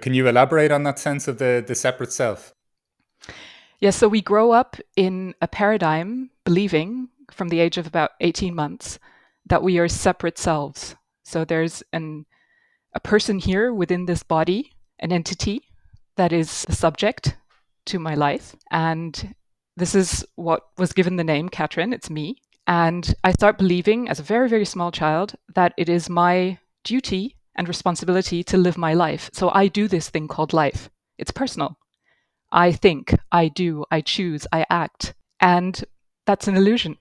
Can you elaborate on that sense of the separate self? Yeah, so we grow up in a paradigm believing from the age of about 18 months that we are separate selves. So there's a person here within this body, an entity that is the subject to my life. And this is what was given the name Katrijn, it's me. And I start believing as a very, very small child that it is my duty and responsibility to live my life. So I do this thing called life. It's personal. I think, I do, I choose, I act. And that's an illusion.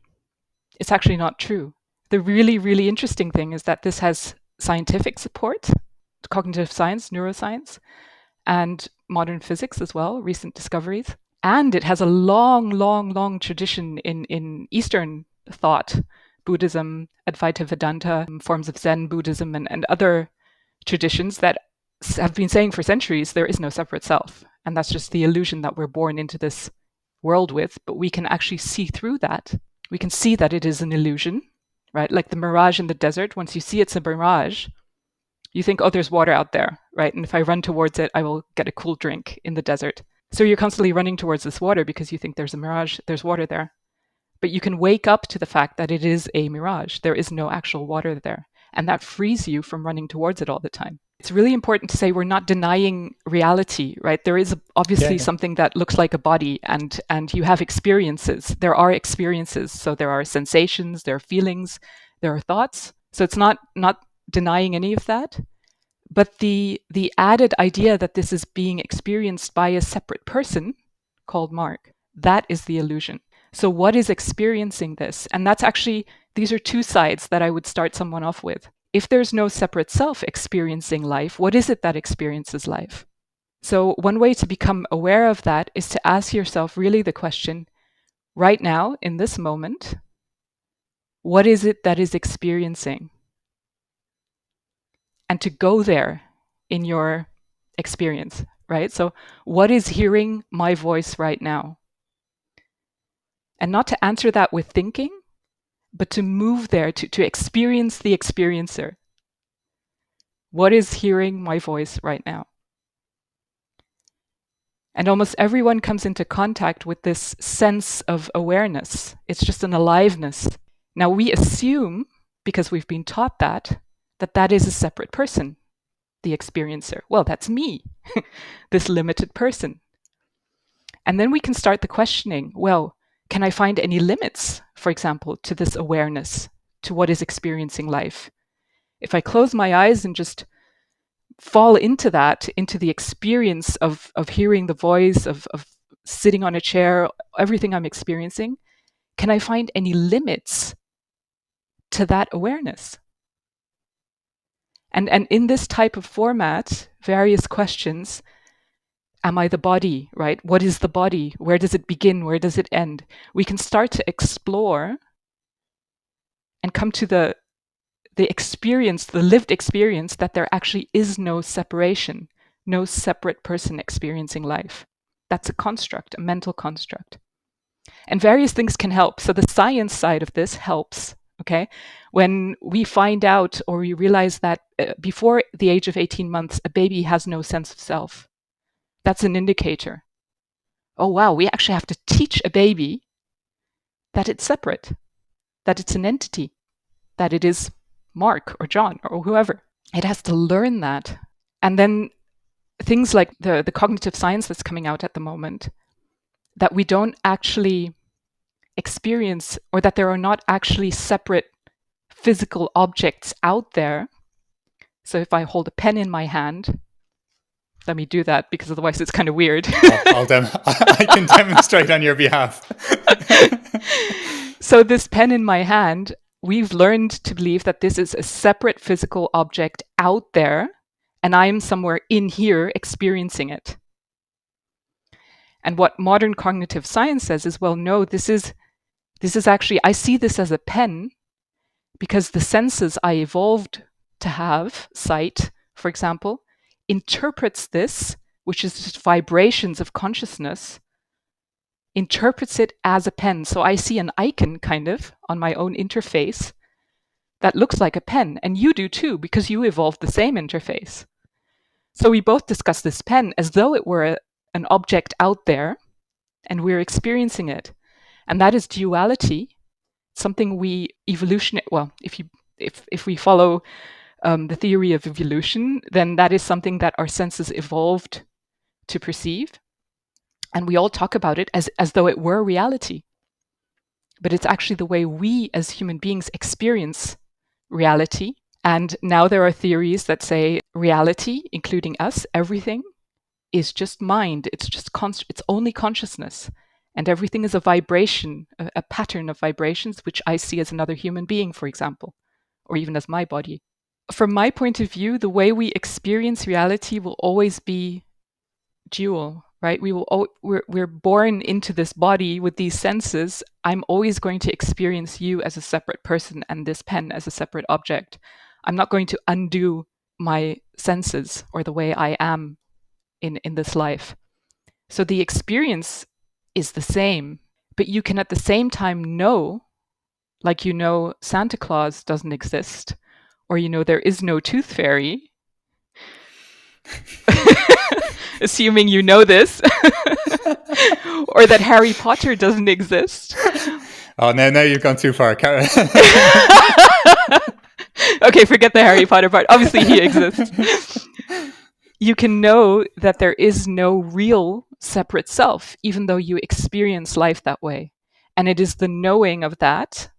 It's actually not true. The really, really interesting thing is that this has scientific support, cognitive science, neuroscience, and modern physics as well, recent discoveries. And it has a long, long, long tradition in Eastern thought, Buddhism, Advaita Vedanta, forms of Zen Buddhism, and other traditions that have been saying for centuries there is no separate self. And that's just the illusion that we're born into this world with. But we can actually see through that. We can see that it is an illusion, right? Like the mirage in the desert. Once you see it's a mirage, you think, oh, there's water out there, right? And if I run towards it, I will get a cool drink in the desert. So you're constantly running towards this water because you think there's a mirage, there's water there. But you can wake up to the fact that it is a mirage. There is no actual water there. And that frees you from running towards it all the time. It's really important to say we're not denying reality, right? There is obviously something that looks like a body, and you have experiences. There are experiences. So there are sensations, there are feelings, there are thoughts. So it's not denying any of that. But the added idea that this is being experienced by a separate person called Mark, that is the illusion. So what is experiencing this? And that's actually, these are two sides that I would start someone off with. If there's no separate self experiencing life, what is it that experiences life? So one way to become aware of that is to ask yourself really the question, right now, in this moment, what is it that is experiencing? And to go there in your experience, right? So what is hearing my voice right now? And not to answer that with thinking, but to move there, to experience the experiencer. What is hearing my voice right now? And almost everyone comes into contact with this sense of awareness. It's just an aliveness. Now we assume, because we've been taught that that is a separate person, the experiencer. Well, that's me, this limited person. And then we can start the questioning, well, can I find any limits, for example, to this awareness, to what is experiencing life? If I close my eyes and just fall into that, into the experience of hearing the voice, of sitting on a chair, everything I'm experiencing, can I find any limits to that awareness? And in this type of format, various questions. Am I the body, right? What is the body? Where does it begin? Where does it end? We can start to explore and come to the experience, the lived experience, that there actually is no separation, no separate person experiencing life. That's a construct, a mental construct. And various things can help. So the science side of this helps, okay? When we find out or we realize that before the age of 18 months, a baby has no sense of self. That's an indicator. Oh, wow, we actually have to teach a baby that it's separate, that it's an entity, that it is Mark or John or whoever. It has to learn that. And then things like the cognitive science that's coming out at the moment, that we don't actually experience, or that there are not actually separate physical objects out there. So if I hold a pen in my hand, let me do that because otherwise it's kind of weird. I can demonstrate on your behalf. So this pen in my hand, we've learned to believe that this is a separate physical object out there, and I am somewhere in here experiencing it. And what modern cognitive science says is, well, no, this is actually, I see this as a pen because the senses I evolved to have, sight, for example, interprets this, which is just vibrations of consciousness, interprets it as a pen. So I see an icon kind of on my own interface that looks like a pen, and you do too, because you evolved the same interface. So we both discuss this pen as though it were an object out there and we're experiencing it. And that is duality, something we if we follow the theory of evolution, then that is something that our senses evolved to perceive. And we all talk about it as though it were reality. But it's actually the way we as human beings experience reality. And now there are theories that say reality, including us, everything, is just mind. It's just it's only consciousness. And everything is a vibration, a pattern of vibrations, which I see as another human being, for example, or even as my body. From my point of view, the way we experience reality will always be dual, right? We're born into this body with these senses. I'm always going to experience you as a separate person and this pen as a separate object. I'm not going to undo my senses or the way I am in this life. So the experience is the same, but you can at the same time know, like you know Santa Claus doesn't exist, or you know there is no tooth fairy, assuming you know this, or that Harry Potter doesn't exist. Oh, now you've gone too far. Okay, forget the Harry Potter part. Obviously, he exists. You can know that there is no real separate self, even though you experience life that way. And it is the knowing of that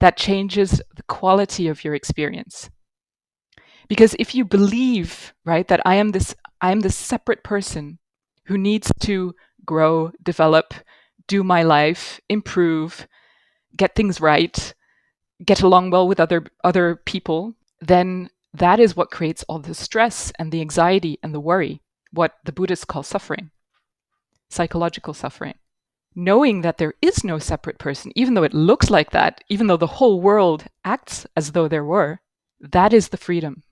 that changes the quality of your experience. Because if you believe, right, that I am this separate person who needs to grow, develop, do my life, improve, get things right, get along well with other people, then that is what creates all the stress and the anxiety and the worry, what the Buddhists call suffering, psychological suffering. Knowing that there is no separate person, even though it looks like that, even though the whole world acts as though there were, that is the freedom.